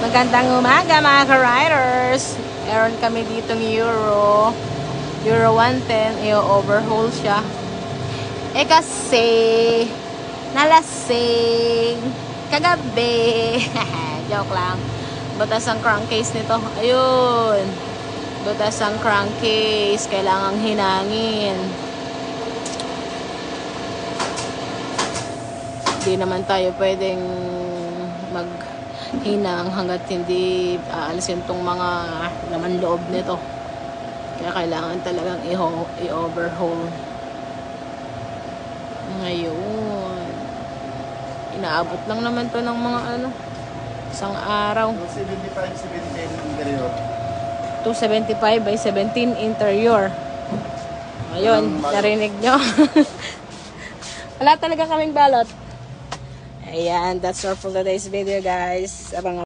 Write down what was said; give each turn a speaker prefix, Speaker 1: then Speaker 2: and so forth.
Speaker 1: Magandang umaga mga ka-riders. Meron kami ditong Euro 110. I-overhaul siya. Kasi nalasing kagabi. Joke lang. Butas ang crankcase nito. Ayun. Butas ang crankcase. Kailangang hinangin. Hindi naman tayo pwedeng maghinang hanggat hindi aalisin tong mga laman loob nito. Kaya kailangan talagang i-overhaul. Ngayon, inaabot lang naman to ng mga isang araw. 275 by 17 interior. Ayun, narinig nyo. Wala talaga kaming balot. Ayan, that's all for today's video guys. Abang